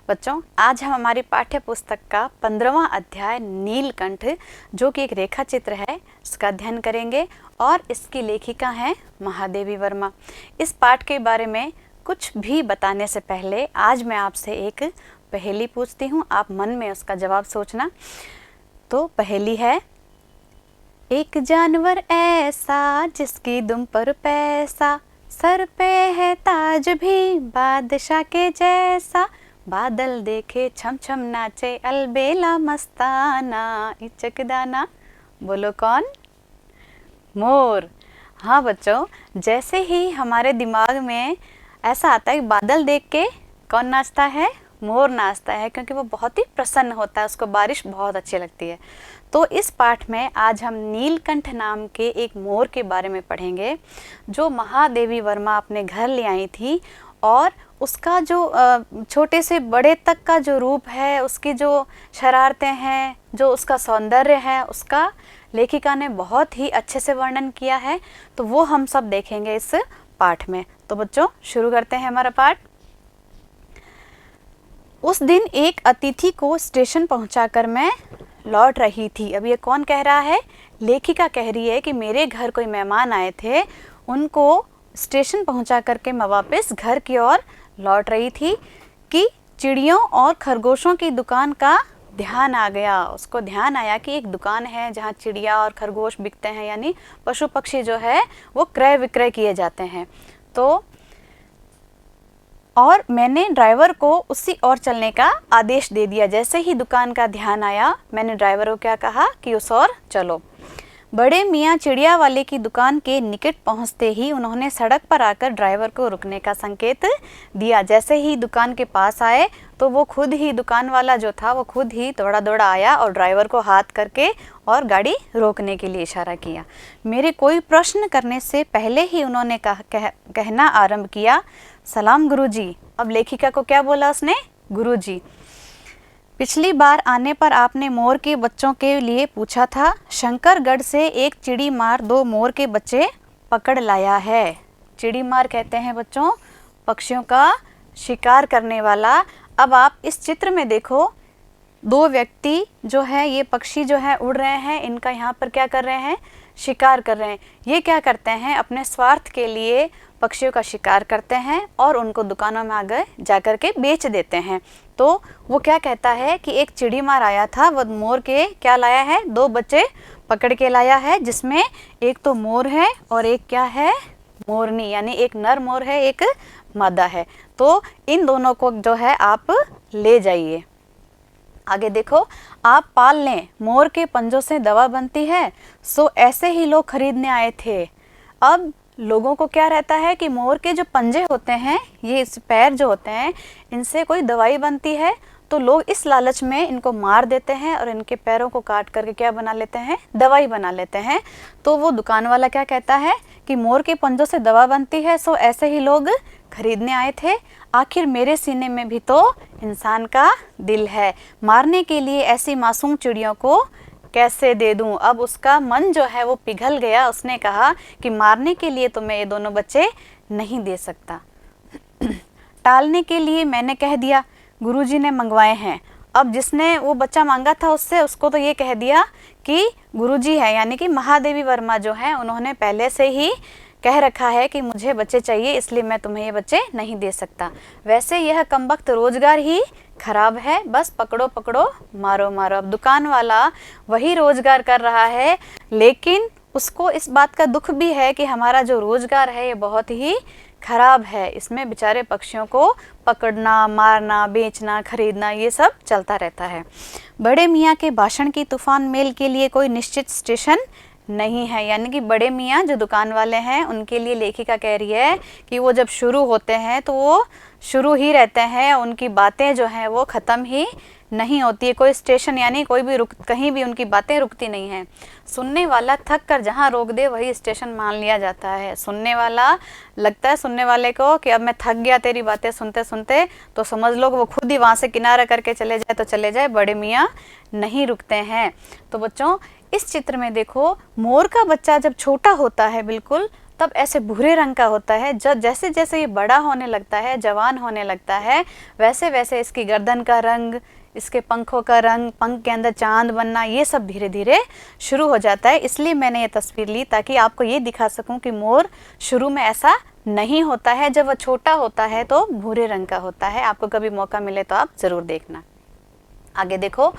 बच्चों, आज हम हमारी पाठ्य पुस्तक का 15वां अध्याय नीलकंठ, जो कि एक रेखा चित्र है, इसका अध्ययन करेंगे और इसकी लेखिका हैं महादेवी वर्मा। इस पाठ के बारे में कुछ भी बताने से पहले आज मैं आपसे एक पहेली पूछती हूँ। आप मन में उसका जवाब सोचना। तो पहेली है, एक जानवर ऐसा जिसकी दुम पर पैसा, सर पे है ताज भी बादशाह के जैसा, बादल देखे छम छम नाचे अलबेला मस्ताना, इचक दाना। बोलो कौन? मोर। हाँ बच्चों, जैसे ही हमारे दिमाग में ऐसा आता है बादल देख के कौन नाचता है? मोर नाचता है, क्योंकि वो बहुत ही प्रसन्न होता है, उसको बारिश बहुत अच्छी लगती है। तो इस पाठ में आज हम नीलकंठ नाम के एक मोर के बारे में पढ़ेंगे, जो महादेवी वर्मा अपने घर ले आई थी। और उसका जो छोटे से बड़े तक का जो रूप है, उसकी जो शरारतें हैं, जो उसका सौंदर्य है, उसका लेखिका ने बहुत ही अच्छे से वर्णन किया है। तो वो हम सब देखेंगे इस पाठ में। तो बच्चों, शुरू करते हैं हमारा पाठ। उस दिन एक अतिथि को स्टेशन पहुंचाकर मैं लौट रही थी। अब ये कौन कह रहा है? लेखिका कह रही है कि मेरे घर कोई मेहमान आए थे, उनको स्टेशन पहुंचा करके मैं वापस घर की ओर लौट रही थी कि चिड़ियों और खरगोशों की दुकान का ध्यान आ गया। उसको ध्यान आया कि एक दुकान है जहां चिड़िया और खरगोश बिकते हैं, यानी पशु पक्षी जो है वो क्रय विक्रय किए जाते हैं। तो और मैंने ड्राइवर को उसी ओर चलने का आदेश दे दिया। जैसे ही दुकान का ध्यान आया, मैंने ड्राइवर को क्या कहा कि उस ओर चलो। बड़े मियाँ चिड़िया वाले की दुकान के निकट पहुंचते ही उन्होंने सड़क पर आकर ड्राइवर को रुकने का संकेत दिया। जैसे ही दुकान के पास आए तो वो खुद ही, दुकान वाला जो था वो खुद ही दौड़ा दौड़ा आया और ड्राइवर को हाथ करके और गाड़ी रोकने के लिए इशारा किया। मेरे कोई प्रश्न करने से पहले ही उन्होंने कहना आरंभ किया, सलाम गुरुजी। अब लेखिका को क्या बोला उसने? गुरुजी। पिछली बार आने पर आपने मोर के बच्चों के लिए पूछा था। शंकरगढ़ से एक चिड़ी मार 2 मोर के बच्चे पकड़ लाया है। चिड़ी मार कहते हैं बच्चों पक्षियों का शिकार करने वाला। अब आप इस चित्र में देखो, 2 व्यक्ति जो है, ये पक्षी जो है उड़ रहे हैं, इनका यहाँ पर क्या कर रहे हैं? शिकार कर रहे हैं। ये क्या करते हैं? अपने स्वार्थ के लिए पक्षियों का शिकार करते हैं और उनको दुकानों में आगे जाकर के बेच देते हैं। तो वो क्या कहता है कि एक चिड़ी मार आया था, वो मोर के क्या लाया है? 2 बच्चे पकड़ के लाया है, जिसमें एक तो मोर है और एक क्या है? मोरनी, यानी एक नर मोर है, एक मादा है। तो इन दोनों को जो है आप ले जाइए। आगे देखो, आप पाल लें, मोर के पंजों से दवा बनती है। सो ऐसे ही लोग खरीदने आए थे। अब लोगों को क्या रहता है कि मोर के जो पंजे होते हैं, ये इस पैर जो होते हैं, इनसे कोई दवाई बनती है। तो लोग इस लालच में इनको मार देते हैं और इनके पैरों को काट करके क्या बना लेते हैं? दवाई बना लेते हैं। तो वो दुकान वाला क्या कहता है कि मोर के पंजों से दवा बनती है, सो ऐसे ही लोग खरीदने आए थे। आखिर मेरे सीने में भी तो इंसान का दिल है, मारने के लिए ऐसी मासूम चिड़ियों को कैसे दे दूं? अब उसका मन जो है वो पिघल गया। उसने कहा कि मारने के लिए तो मैं ये दोनों बच्चे नहीं दे सकता। टालने के लिए मैंने कह दिया गुरुजी ने मंगवाए हैं। अब जिसने वो बच्चा मांगा था उसको तो ये कह दिया कि गुरुजी है, यानी कि महादेवी वर्मा जो है, उन्होंने पहले से ही कह रखा है कि मुझे बच्चे चाहिए, इसलिए मैं तुम्हें ये बच्चे नहीं दे सकता। वैसे यह कमबख्त रोजगार ही खराब है, बस पकड़ो पकड़ो मारो मारो। अब दुकान वाला वही रोजगार कर रहा है, लेकिन उसको इस बात का दुख भी है कि हमारा जो रोजगार है ये बहुत ही खराब है। इसमें बेचारे पक्षियों को पकड़ना, मारना, बेचना, खरीदना, ये सब चलता रहता है। बड़े मियाँ के भाषण की तूफान मेल के लिए कोई निश्चित स्टेशन नहीं है, यानी कि बड़े मियाँ जो दुकान वाले हैं, उनके लिए लेखिका कह रही है कि वो जब शुरू होते हैं तो वो शुरू ही रहते हैं, उनकी बातें जो हैं वो ख़त्म ही नहीं होती है। कोई स्टेशन, यानी कोई भी कहीं भी उनकी बातें रुकती नहीं हैं। सुनने वाला थक कर जहाँ रोक दे वही स्टेशन मान लिया जाता है। सुनने वाला, लगता है सुनने वाले को कि अब मैं थक गया तेरी बातें सुनते सुनते, तो समझ लो वो खुद ही वहाँ से किनारा करके चले जाए तो चले जाए, बड़े मियाँ नहीं रुकते हैं। तो बच्चों, इस चित्र में देखो, मोर का बच्चा जब छोटा होता है बिल्कुल, तब ऐसे भूरे रंग का होता है। जब जैसे जैसे ये बड़ा होने लगता है, जवान होने लगता है, वैसे वैसे इसकी गर्दन का रंग, इसके पंखों का रंग, पंख के अंदर चांद बनना, ये सब धीरे धीरे शुरू हो जाता है। इसलिए मैंने ये तस्वीर ली ताकि आपको ये दिखा सकूं कि मोर शुरू में ऐसा नहीं होता है। जब वह छोटा होता है तो भूरे रंग का होता है। आपको कभी मौका मिले तो आप ज़रूर देखना। आगे देखो,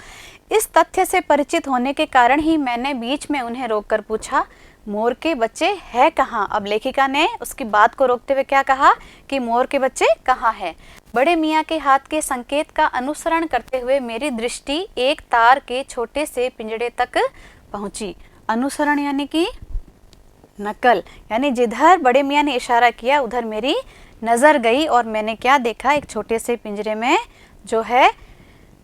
इस तथ्य से परिचित होने के कारण ही मैंने बीच में उन्हें रोककर पूछा, मोर के बच्चे है कहाँ। अब लेखिका ने उसकी बात को रोकते हुए क्या कहा कि मोर के बच्चे कहाँ हैं। बड़े मियाँ के हाथ के संकेत का अनुसरण करते हुए मेरी दृष्टि एक तार के छोटे से पिंजड़े तक पहुंची। अनुसरण यानी कि नकल, यानी जिधर बड़े मियाँ ने इशारा किया उधर मेरी नज़र गई और मैंने क्या देखा, एक छोटे से पिंजरे में जो है,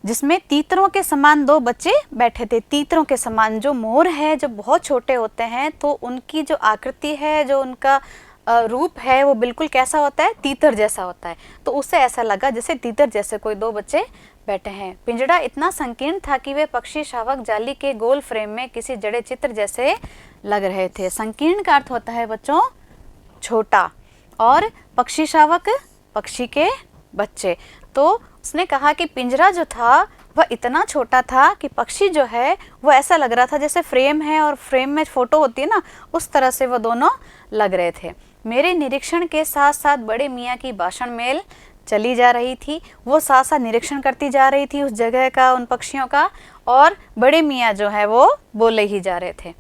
जिसमें तीतरों के समान 2 बच्चे बैठे थे। तीतरों के समान, जो मोर है जब बहुत छोटे होते हैं तो उनकी जो आकृति है, जो उनका रूप है, वो बिल्कुल कैसा होता है, तीतर जैसा होता है। तो उससे ऐसा लगा जैसे तीतर जैसे कोई 2 बच्चे बैठे हैं। पिंजड़ा इतना संकीर्ण था कि वे पक्षी शावक जाली के गोल फ्रेम में किसी जड़े चित्र जैसे लग रहे थे। संकीर्ण का अर्थ होता है बच्चों छोटा, और पक्षी शावक पक्षी के बच्चे। तो उसने कहा कि पिंजरा जो था वह इतना छोटा था कि पक्षी जो है वो ऐसा लग रहा था जैसे फ्रेम है और फ्रेम में फोटो होती है ना, उस तरह से वो दोनों लग रहे थे। मेरे निरीक्षण के साथ साथ बड़े मियाँ की भाषण मेल चली जा रही थी। वो साथ साथ निरीक्षण करती जा रही थी उस जगह का, उन पक्षियों का, और बड़े मियाँ जो है वो बोले ही जा रहे थे।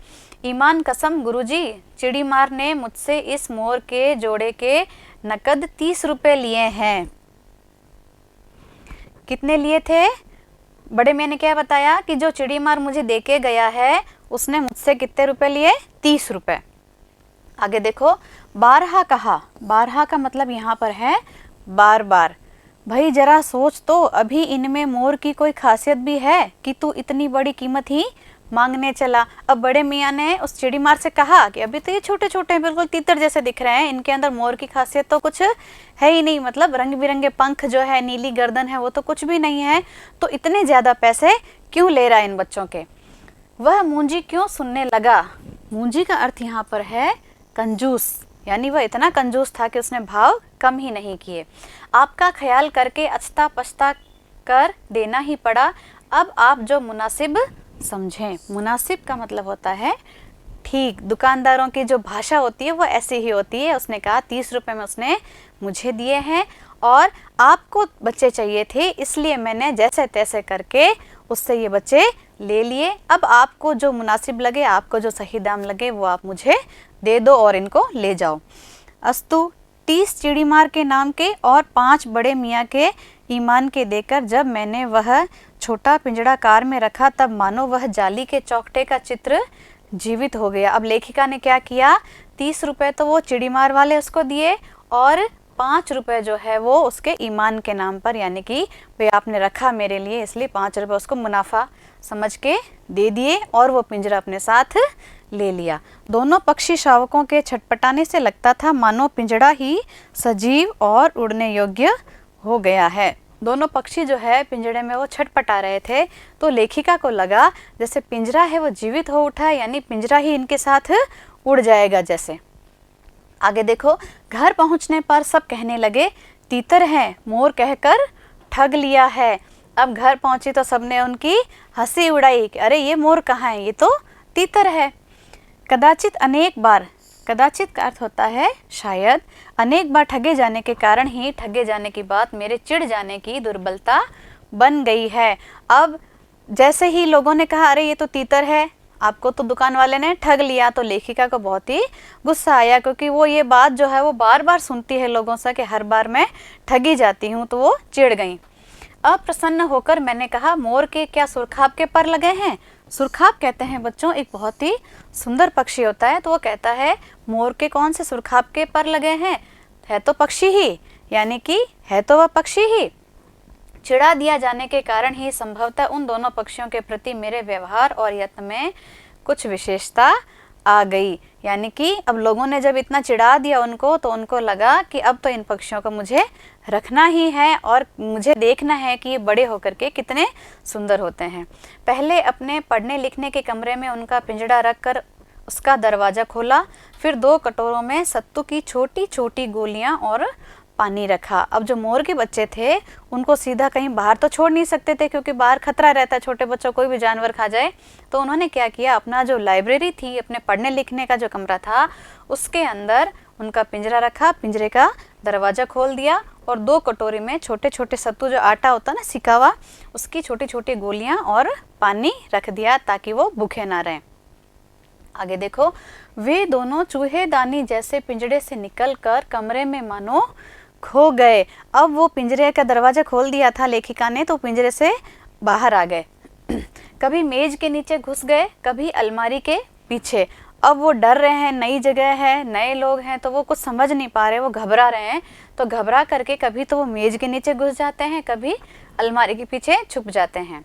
ईमान कसम गुरुजी, चिड़ीमार ने मुझसे इस मोर के जोड़े के नकद 30 रुपये लिए हैं। कितने लिए थे? बड़े मियाँ ने क्या बताया कि जो चिड़ीमार मुझे देके गया है उसने मुझसे कितने रुपए लिए? 30 रुपये। आगे देखो, बारहा कहा। बारहा का मतलब यहाँ पर है बार बार। भाई जरा सोच तो, अभी इनमें मोर की कोई खासियत भी है कि तू इतनी बड़ी कीमत ही मांगने चला। अब बड़े मियाँ ने उस चिड़ीमार से कहा कि अभी तो ये छोटे छोटे बिल्कुल तीतर जैसे दिख रहे हैं, इनके अंदर मोर की खासियत तो कुछ है ही नहीं, मतलब रंग बिरंगे पंख जो है, नीली गर्दन है, वो तो कुछ भी नहीं है, तो इतने ज़्यादा पैसे क्यों ले रहा है इन बच्चों के। वह मूंजी क्यों सुनने लगा। मूंजी का अर्थ यहाँ पर है कंजूस, यानी वह इतना कंजूस था कि उसने भाव कम ही नहीं किए। आपका ख्याल करके अछता पछता कर देना ही पड़ा। अब आप जो मुनासिब समझें। मुनासिब का मतलब होता है ठीक। दुकानदारों की जो भाषा होती है वो ऐसी ही होती है। उसने कहा 30 रुपये में उसने मुझे दिए हैं और आपको बच्चे चाहिए थे, इसलिए मैंने जैसे तैसे करके उससे ये बच्चे ले लिए। अब आपको जो मुनासिब लगे, आपको जो सही दाम लगे वो आप मुझे दे दो और इनको ले जाओ। अस्तु 30 चिड़ीमार के नाम के और 5 बड़े मियाँ के ईमान के देकर जब मैंने वह छोटा पिंजड़ा कार में रखा, तब मानो वह जाली के चौखटे का चित्र जीवित हो गया। अब लेखिका ने क्या किया, 30 रुपये तो वो चिड़ीमार वाले उसको दिए और 5 रुपये जो है वो उसके ईमान के नाम पर, यानी कि वे आपने रखा मेरे लिए इसलिए 5 रुपये उसको मुनाफा समझ के दे दिए और वो पिंजरा अपने साथ ले लिया। दोनों पक्षी शावकों के छटपटाने से लगता था मानो पिंजड़ा ही सजीव और उड़ने योग्य हो गया है। दोनों पक्षी जो है पिंजड़े में वो छटपटा रहे थे, तो लेखिका को लगा जैसे पिंजरा है वो जीवित हो उठा है, यानी पिंजरा ही इनके साथ उड़ जाएगा जैसे। आगे देखो, घर पहुंचने पर सब कहने लगे तीतर है, मोर कहकर ठग लिया है। अब घर पहुंची तो सबने उनकी हंसी उड़ाई कि अरे ये मोर कहाँ है, ये तो तीतर है। कदाचित अनेक बार, कदाचित का अर्थ होता है शायद, अनेक बार ठगे जाने के कारण ही ठगे जाने की बात मेरे चिढ़ जाने की दुर्बलता बन गई है। अब जैसे ही लोगों ने कहा अरे ये तो तीतर है, आपको तो दुकान वाले ने ठग लिया, तो लेखिका को बहुत ही गुस्सा आया, क्योंकि वो ये बात जो है वो बार बार सुनती है लोगों से कि हर बार मैं ठगी जाती हूँ, तो वो चिढ़ गई। अब प्रसन्न होकर मैंने कहा मोर के क्या सुरखाब के पर लगे हैं। सुरखाब कहते हैं बच्चों एक बहुत ही सुंदर पक्षी होता है, तो वो कहता है मोर के कौन से सुरखाब के पर लगे हैं, है तो पक्षी ही, यानी कि है तो वह पक्षी ही। चिढ़ा दिया जाने के कारण ही संभवतः उन दोनों पक्षियों के प्रति मेरे व्यवहार और यत्न में कुछ विशेषता आ गई, यानी कि अब लोगों ने जब इतना चिढ़ा दिया उनको, तो उनको लगा कि अब तो इन पक्षियों को मुझे रखना ही है और मुझे देखना है कि ये बड़े होकर के कितने सुंदर होते हैं। पहले अपने पढ़ने लिखने के कमरे में उनका पिंजड़ा रखकर उसका दरवाज़ा खोला, फिर 2 कटोरों में सत्तू की छोटी छोटी गोलियां और पानी रखा। अब जो मोर के बच्चे थे उनको सीधा कहीं बाहर तो छोड़ नहीं सकते थे, क्योंकि बाहर खतरा रहता है, छोटे बच्चों कोई भी जानवर खा जाए। तो उन्होंने क्या किया, अपना जो लाइब्रेरी थी, अपने पढ़ने लिखने का जो कमरा था, उसके अंदर उनका पिंजरा रखा, पिंजरे का दरवाज़ा खोल दिया और 2 कटोरी में छोटे छोटे सत्तू, जो आटा होता ना सिका हुआ, उसकी छोटी छोटी गोलियां और पानी रख दिया ताकि वो भूखे ना रहें। आगे देखो, वे दोनों चूहेदानी जैसे पिंजरे से निकलकर कमरे में मानो खो गए। अब वो पिंजरे का दरवाजा खोल दिया था लेखिका ने, तो पिंजरे से बाहर आ गए। कभी मेज के नीचे घुस गए, कभी अलमारी के पीछे। अब वो डर रहे हैं, नई जगह है, नए लोग हैं, तो वो कुछ समझ नहीं पा रहे, वो घबरा रहे हैं। तो घबरा करके कभी तो वो मेज के नीचे घुस जाते हैं, कभी अलमारी के पीछे छुप जाते हैं।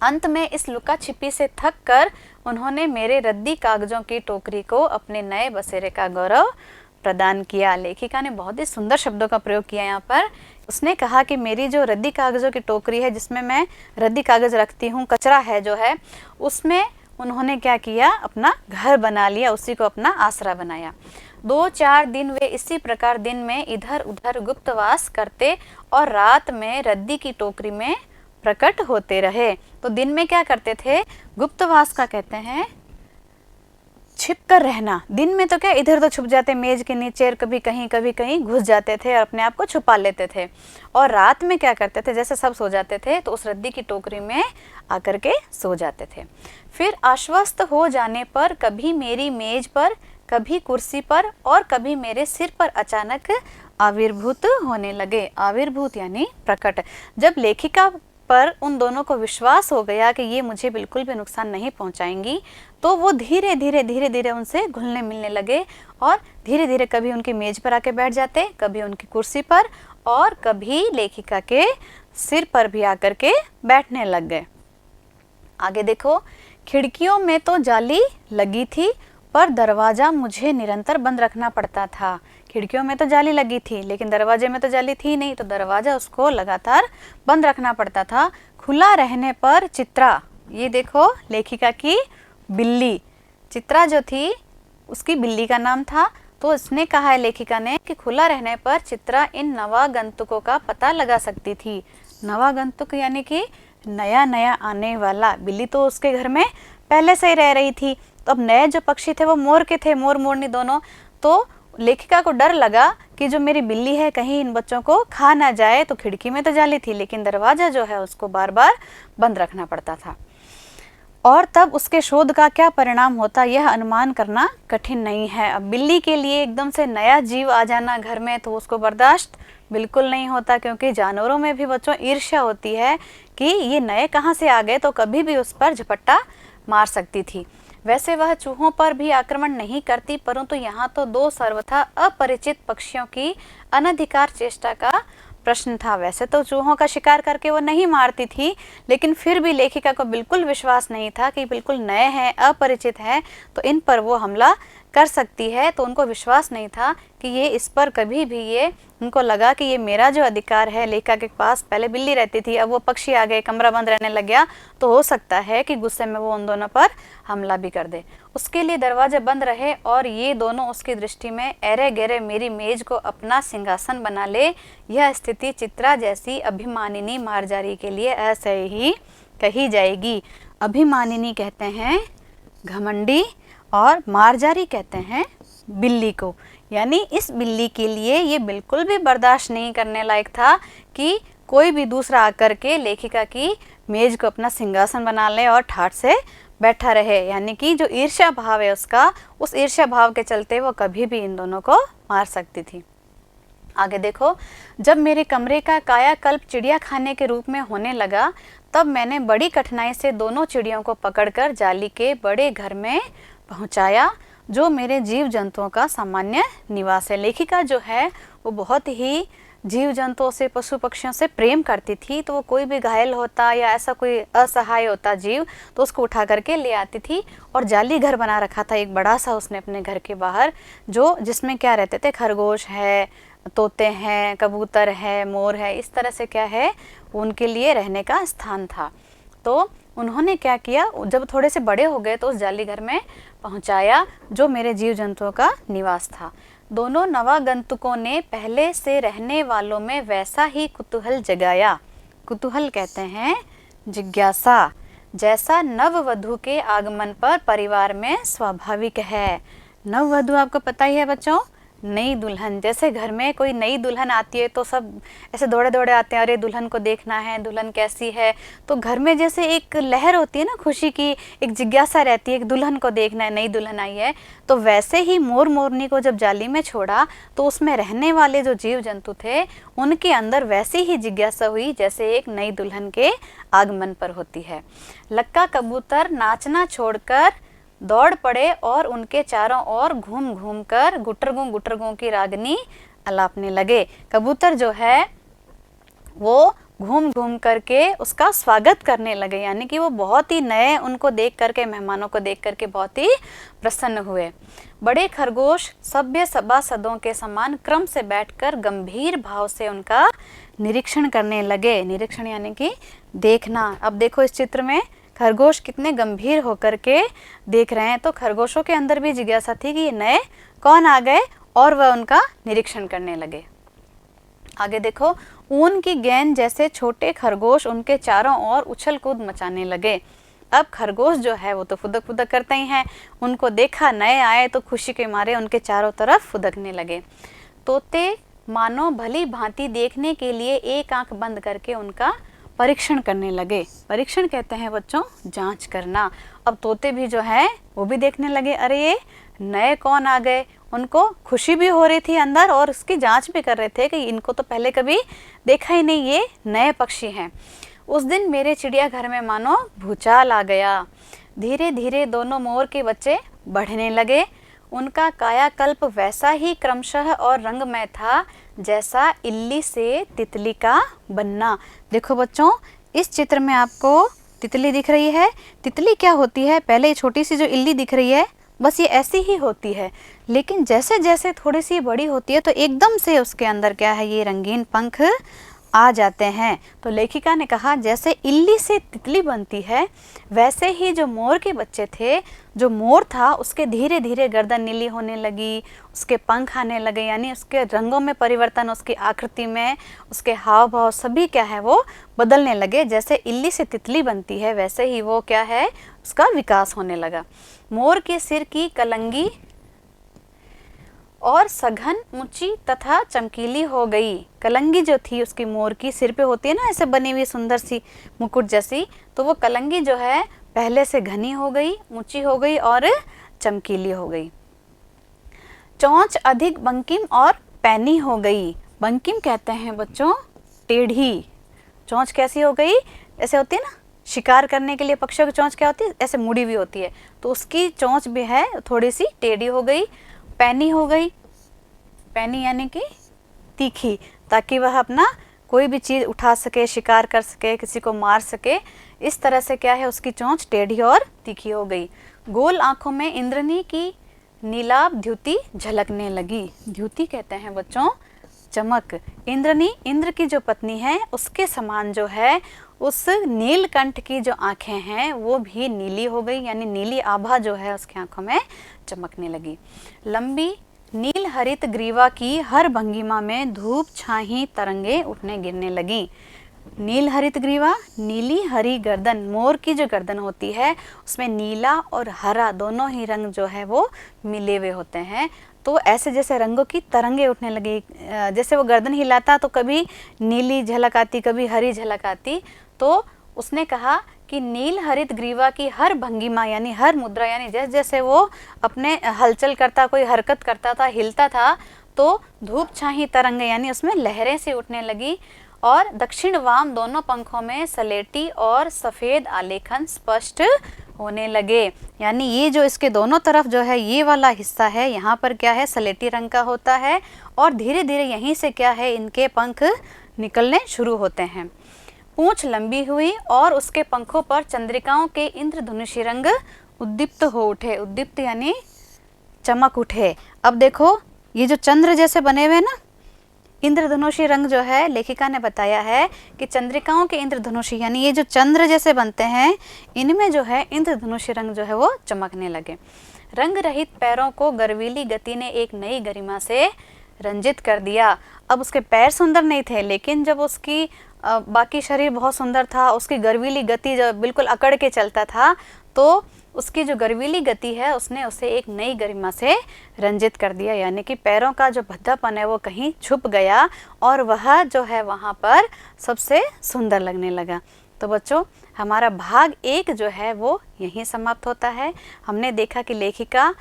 अंत में इस लुका छिपी से थक कर उन्होंने मेरे रद्दी कागजों की टोकरी को अपने नए बसेरे का गौरव प्रदान किया। लेखिका ने बहुत ही सुंदर शब्दों का प्रयोग किया यहाँ पर। उसने कहा कि मेरी जो रद्दी कागजों की टोकरी है, जिसमें मैं रद्दी कागज रखती हूँ, कचरा है जो है, उसमें उन्होंने क्या किया, अपना घर बना लिया, उसी को अपना आसरा बनाया। 2-4 दिन वे इसी प्रकार दिन में इधर उधर गुप्तवास करते और रात में रद्दी की टोकरी में प्रकट होते रहे। तो दिन में क्या करते थे, गुप्तवास का कहते हैं छिप कर रहना। दिन में तो क्या इधर तो छुप जाते मेज के नीचे, और कभी कहीं घुस जाते थे और अपने आप को छुपा लेते थे। और रात में क्या करते थे, जैसे सब सो जाते थे तो उस रद्दी की टोकरी में आकर के सो जाते थे। फिर आश्वस्त हो जाने पर कभी मेरी मेज पर, कभी कुर्सी पर और कभी मेरे सिर पर अचानक आविर्भूत होने लगे। आविर्भूत यानी प्रकट। जब लेखिका पर उन दोनों को विश्वास हो गया कि ये मुझे बिल्कुल भी नुकसान नहीं पहुंचाएंगी, तो वो धीरे धीरे उनसे घुलने मिलने लगे और धीरे धीरे कभी उनकी मेज पर आके बैठ जाते, कभी उनकी कुर्सी पर और कभी लेखिका के सिर पर भी आकर के बैठने लग गए। आगे देखो, खिड़कियों में तो जाली लगी थी पर दरवाज़ा मुझे निरंतर बंद रखना पड़ता था। खिड़कियों में तो जाली लगी थी लेकिन दरवाजे में तो जाली थी नहीं, तो दरवाज़ा उसको लगातार बंद रखना पड़ता था। खुला रहने पर चित्रा, ये देखो लेखिका की बिल्ली, चित्रा जो थी उसकी बिल्ली का नाम था। तो इसने कहा है लेखिका ने कि खुला रहने पर चित्रा इन नवागंतुकों का पता लगा सकती थी। नवागंतुक यानी कि नया नया आने वाला। बिल्ली तो उसके घर में पहले से ही रह रही थी, तो अब नए जो पक्षी थे वो मोर के थे, मोर मोरनी दोनों। तो लेखिका को डर लगा कि जो मेरी बिल्ली है कहीं इन बच्चों को खा ना जाए। तो खिड़की में तो जाली थी लेकिन दरवाज़ा जो है उसको बार बार बंद रखना पड़ता था। और तब उसके शोध का क्या परिणाम होता यह अनुमान करना कठिन नहीं है। अब बिल्ली के लिए एकदम से नया जीव आ जाना घर में तो उसको बर्दाश्त बिल्कुल नहीं होता, क्योंकि जानवरों में भी बच्चों ईर्ष्या होती है कि ये नए कहाँ से आ गए, तो कभी भी उस पर झपट्टा मार सकती थी। वैसे वह चूहों पर भी आक्रमण नहीं करती, परंतु यहाँ तो 2 सर्वथा अपरिचित पक्षियों की अनधिकार चेष्टा का प्रश्न था। वैसे तो चूहों का शिकार करके वो नहीं मारती थी, लेकिन फिर भी लेखिका को बिल्कुल विश्वास नहीं था कि बिल्कुल नए हैं, अपरिचित हैं, तो इन पर वो हमला कर सकती है। तो उनको विश्वास नहीं था कि ये इस पर कभी भी, ये उनको लगा कि ये मेरा जो अधिकार है, लेखिका के पास पहले बिल्ली रहती थी, अब वो पक्षी आ गए, कमरा बंद रहने लग गया, तो हो सकता है कि गुस्से में वो उन दोनों पर हमला भी कर दे। उसके लिए दरवाजे बंद रहे और ये दोनों उसकी दृष्टि में एरे गहरे मेरी मेज को अपना सिंहासन बना ले। यह स्थिति चित्रा जैसी अभिमानिनी मार्जारी के लिए ऐसे ही कही जाएगी। अभिमानिनी कहते हैं घमंडी और मार्जारी कहते हैं बिल्ली को। यानी इस बिल्ली के लिए ये बिल्कुल भी बर्दाश्त नहीं करने लायक था कि कोई भी दूसरा आकर के लेखिका की मेज को अपना सिंहासन बना ले और ठाठ से बैठा रहे। यानी कि जो ईर्ष्या भाव है उसका, उस ईर्ष्या भाव के चलते वो कभी भी इन दोनों को मार सकती थी। आगे देखो, जब मेरे कमरे का कायाकल्प चिड़िया खाने के रूप में होने लगा, तब मैंने बड़ी कठिनाई से दोनों चिड़ियों को पकड़कर जाली के बड़े घर में पहुंचाया, जो मेरे जीव जंतुओं का सामान्य निवास है। लेखिका जो है वो बहुत ही जीव जंतुओं से, पशु पक्षियों से प्रेम करती थी, तो वो कोई भी घायल होता या ऐसा कोई असहाय होता जीव तो उसको उठा करके ले आती थी। और जाली घर बना रखा था एक बड़ा सा उसने अपने घर के बाहर, जो जिसमें क्या रहते थे, खरगोश है, तोते हैं, कबूतर है, मोर है, इस तरह से क्या है उनके लिए रहने का स्थान था। तो उन्होंने क्या किया, जब थोड़े से बड़े हो गए तो उस जाली घर में पहुंचाया जो मेरे जीव जंतुओं का निवास था। दोनों नवागंतुकों ने पहले से रहने वालों में वैसा ही कुतूहल जगाया, कुतूहल कहते हैं जिज्ञासा, जैसा नववधू के आगमन पर परिवार में स्वाभाविक है। नववधू आपको पता ही है बच्चों, नई दुल्हन। जैसे घर में कोई नई दुल्हन आती है तो सब ऐसे दौड़े दौड़े आते हैं, अरे दुल्हन को देखना है, दुल्हन कैसी है। तो घर में जैसे एक लहर होती है ना खुशी की, एक जिज्ञासा रहती है कि दुल्हन को देखना है, नई दुल्हन आई है। तो वैसे ही मोर मोरनी को जब जाली में छोड़ा तो उसमें रहने वाले जो जीव जंतु थे उनके अंदर वैसी ही जिज्ञासा हुई जैसे एक नई दुल्हन के आगमन पर होती है। लक्का कबूतर नाचना छोड़कर दौड़ पड़े और उनके चारों ओर घूम घूम कर गुटरगू की रागनी अलापने लगे। कबूतर जो है वो घूम घूम करके उसका स्वागत करने लगे, यानी कि वो बहुत ही नए उनको देख करके, मेहमानों को देख करके बहुत ही प्रसन्न हुए। बड़े खरगोश सभ्य सभासदों के समान क्रम से बैठकर गंभीर भाव से उनका निरीक्षण करने लगे। निरीक्षण यानी कि देखना। अब देखो इस चित्र में खरगोश कितने गंभीर होकर के देख रहे हैं, तो खरगोशों के अंदर भी जिज्ञासा थी कि ये नए कौन आ गए, और वह उनका निरीक्षण करने लगे। आगे देखो, ऊन की गेंद जैसे छोटे खरगोश उनके चारों ओर उछल कूद मचाने लगे। अब खरगोश जो है वो तो फुदक फुदक करते ही हैं, उनको देखा नए आए तो खुशी के मारे उनके चारों तरफ फुदकने लगे। तोते मानो भली भांति देखने के लिए एक आंख बंद करके उनका परीक्षण करने लगे। परीक्षण कहते हैं बच्चों जांच करना। अब तोते भी जो है वो भी देखने लगे, अरे ये नए कौन आ गए। उनको खुशी भी हो रही थी अंदर और उसकी जांच भी कर रहे थे कि इनको तो पहले कभी देखा ही नहीं, ये नए पक्षी हैं। उस दिन मेरे चिड़ियाघर में मानो भूचाल आ गया। धीरे धीरे दोनों मोर के बच्चे बढ़ने लगे। उनका कायाकल्प वैसा ही क्रमशः और रंगमय था जैसा इल्ली से तितली का बनना। देखो बच्चों, इस चित्र में आपको तितली दिख रही है। तितली क्या होती है, पहले ये छोटी सी जो इल्ली दिख रही है बस ये ऐसी ही होती है, लेकिन जैसे जैसे थोड़ी सी बड़ी होती है तो एकदम से उसके अंदर क्या है, ये रंगीन पंख आ जाते हैं। तो लेखिका ने कहा जैसे इल्ली से तितली बनती है वैसे ही जो मोर के बच्चे थे, जो मोर था उसके धीरे धीरे गर्दन नीली होने लगी, उसके पंख आने लगे, यानी उसके रंगों में परिवर्तन, उसकी आकृति में, उसके हाव भाव सभी क्या है वो बदलने लगे। जैसे इल्ली से तितली बनती है वैसे ही वो क्या है, उसका विकास होने लगा। मोर के सिर की कलंगी और सघन ऊंची तथा चमकीली हो गई। कलंगी जो थी उसकी मोर की सिर पे होती है ना ऐसे बनी हुई सुंदर सी मुकुट जैसी, तो वो कलंगी जो है पहले से घनी हो गई, ऊंची हो गई और चमकीली हो गई। चोंच अधिक बंकिम और पैनी हो गई। बंकिम कहते हैं बच्चों टेढ़ी। चोंच कैसी हो गई, ऐसे होती है ना शिकार करने के लिए पक्षियों की चोंच क्या होती है, ऐसे मुड़ी हुई होती है, तो उसकी चोंच भी है थोड़ी सी टेढ़ी हो गई। पैनी हो गई, पैनी यानी कि तीखी, ताकि वह अपना कोई भी चीज़ उठा सके, शिकार कर सके, किसी को मार सके। इस तरह से क्या है उसकी चोंच टेढ़ी और तीखी हो गई। गोल आंखों में इंद्रनी की नीलाभ द्युति झलकने लगी। द्युति कहते हैं बच्चों चमक। इंद्रनी, इंद्र की जो पत्नी है उसके समान जो है उस नीलकंठ की जो आंखें हैं वो भी नीली हो गई, यानी नीली आभा जो है उसकी आंखों में चमकने लगी। लंबी नील हरित ग्रीवा की हर भंगिमा में धूप छाही तरंगे उठने गिरने लगी। नील हरित ग्रीवा, नीली हरी गर्दन, मोर की जो गर्दन होती है उसमें नीला और हरा दोनों ही रंग जो है वो मिले हुए होते हैं। तो ऐसे जैसे रंगों की तरंगे उठने लगी, जैसे वो गर्दन हिलाता तो कभी नीली झलक आती, कभी हरी झलक आती। तो उसने कहा कि नील हरित ग्रीवा की हर भंगिमा यानी हर मुद्रा, यानी जैसे जैसे वो अपने हलचल करता, कोई हरकत करता था, हिलता था, तो धूप छाही तरंगे यानी उसमें लहरें सी उठने लगी। और दक्षिण वाम दोनों पंखों में सलेटी और सफ़ेद आलेखन स्पष्ट होने लगे। यानी ये जो इसके दोनों तरफ जो है ये वाला हिस्सा है, यहाँ पर क्या है सलेटी रंग का होता है, और धीरे धीरे यहीं से क्या है इनके पंख निकलने शुरू होते हैं। पूंछ लंबी हुई और उसके पंखों पर चंद्रिकाओं के इंद्रधनुषी रंग उद्दीप्त हो उठे। उद्दीप्त यानी चमक उठे। अब देखो ये जो चंद्र जैसे बने हुए ना, इंद्रधनुषी रंग जो है लेखिका ने बताया है कि चंद्रिकाओं के इंद्रधनुषी यानी ये जो चंद्र जैसे बनते हैं, इनमें जो है इंद्रधनुषी रंग जो है वो चमकने लगे। रंग रहित पैरों को गर्वीली गति ने एक नई गरिमा से रंजित कर दिया। अब उसके पैर सुंदर नहीं थे, लेकिन जब उसकी बाकी शरीर बहुत सुंदर था, उसकी गर्वीली गति जब बिल्कुल अकड़ के चलता था, तो उसकी जो गर्वीली गति है उसने उसे एक नई गरिमा से रंजित कर दिया, यानी कि पैरों का जो भद्दापन है वो कहीं छुप गया और वह जो है वहाँ पर सबसे सुंदर लगने लगा। तो बच्चों, हमारा भाग 1 जो है वो यहीं समाप्त होता है। हमने देखा कि लेखिका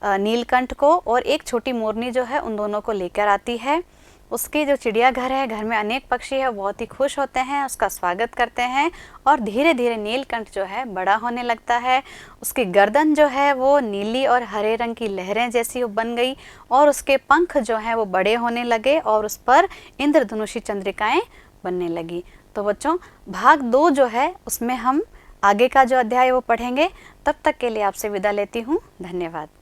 नीलकंठ को और एक छोटी मोरनी जो है उन दोनों को लेकर आती है। उसके जो चिड़ियाघर है, घर में अनेक पक्षी है, बहुत ही खुश होते हैं, उसका स्वागत करते हैं और धीरे धीरे नीलकंठ जो है बड़ा होने लगता है। उसकी गर्दन जो है वो नीली और हरे रंग की लहरें जैसी बन गई और उसके पंख जो हैं वो बड़े होने लगे और उस पर इंद्रधनुषी चंद्रिकाएं बनने लगी। तो बच्चों, भाग 2 जो है उसमें हम आगे का जो अध्याय वो पढ़ेंगे। तब तक के लिए आपसे विदा लेती हूँ। धन्यवाद।